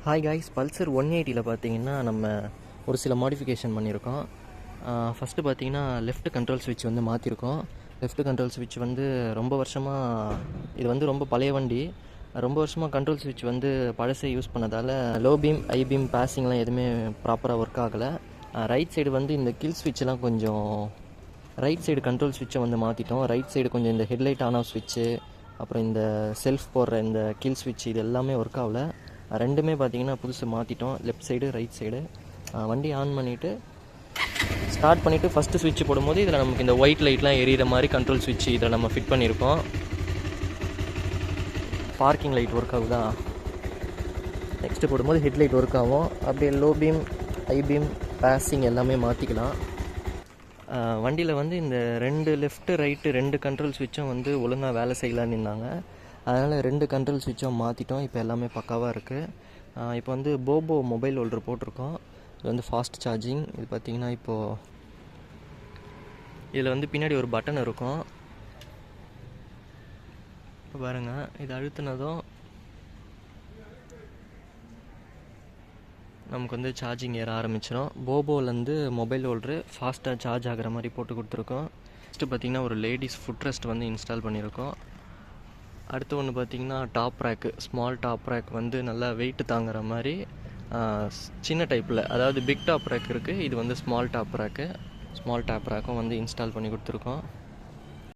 Hi guys, Pulsar 180யில் பார்த்தீங்கன்னா நம்ம ஒரு சில மாடிஃபிகேஷன் பண்ணியிருக்கோம். ஃபஸ்ட்டு பார்த்தீங்கன்னா லெஃப்ட் கண்ட்ரோல் ஸ்விட்ச் வந்து மாற்றிருக்கோம். லெஃப்ட் கண்ட்ரோல் ஸ்விட்ச் வந்து ரொம்ப வருஷமாக இது வந்து ரொம்ப பழைய வண்டி. ரொம்ப வருஷமாக கண்ட்ரோல் ஸ்விட்ச் வந்து பழசை யூஸ் பண்ணதால் லோ பீம் ஐ பீம் பாஸிங்லாம் எதுவுமே ப்ராப்பராக ஒர்க் ஆகலை. ரைட் சைடு வந்து இந்த கில் ஸ்விட்செலாம் கொஞ்சம் ரைட் சைடு கண்ட்ரோல் ஸ்விட்சை வந்து மாற்றிட்டோம். ரைட் சைடு கொஞ்சம் இந்த ஹெட்லைட் ஆன் ஆஃப் ஸ்விட்சு, அப்புறம் இந்த செல்ஃப் போடுற இந்த கில் ஸ்விட்ச் இது எல்லாமே ஒர்க் ஆகல. ரெண்டுமே பார்த்தீங்கன்னா புதுசு மாற்றிட்டோம், லெஃப்ட் சைடு ரைட் சைடு. வண்டி ஆன் பண்ணிவிட்டு ஸ்டார்ட் பண்ணிவிட்டு ஃபஸ்ட்டு ஸ்விட்ச் போடும்போது இதில் நமக்கு இந்த ஒயிட் லைட்லாம் எரியிற மாதிரி கண்ட்ரோல் ஸ்விட்ச் இதில் நம்ம ஃபிட் பண்ணியிருக்கோம். பார்க்கிங் லைட் ஒர்க் ஆகுதா? நெக்ஸ்ட்டு போடும்போது ஹெட்லைட் ஒர்க் ஆகும். அப்படியே low beam high beam passing எல்லாமே மாற்றிக்கலாம். வண்டியில் வந்து இந்த லெஃப்ட்டு ரைட்டு 2 கண்ட்ரோல் ஸ்விட்சும் வந்து ஒழுங்காக வேலை செய்யலான்னு இருந்தாங்க. அதனால் 2 கண்ட்ரோல் ஸ்விட்சும் மாற்றிட்டோம். இப்போ எல்லாமே பக்காவாக இருக்குது. இப்போ வந்து போபோ மொபைல் ஹோல்டர் போட்டிருக்கோம். இது வந்து ஃபாஸ்ட் சார்ஜிங். இது பார்த்திங்கன்னா இப்போது இதில் வந்து பின்னாடி ஒரு பட்டன் இருக்கும். இப்போ பாருங்கள், இது அழுத்தினதும் நமக்கு வந்து சார்ஜிங் ஏற ஆரம்பிச்சிடும். போபோலேருந்து மொபைல் ஹோல்டரு ஃபாஸ்ட்டாக சார்ஜ் ஆகிற மாதிரி போட்டு கொடுத்துருக்கோம். நெக்ஸ்ட்டு பார்த்திங்கன்னா ஒரு லேடிஸ் ஃபுட் ரெஸ்ட் வந்து இன்ஸ்டால் பண்ணியிருக்கோம். அடுத்து ஒன்று பார்த்திங்கன்னா top rack, small top rack வந்து நல்லா வெயிட்டு தாங்குற மாதிரி சின்ன டைப்பில், அதாவது பிக் டாப் ரேக் இருக்குது. இது வந்து small top rack. Small top ரேக்கும் வந்து இன்ஸ்டால் பண்ணி கொடுத்துருக்கோம்.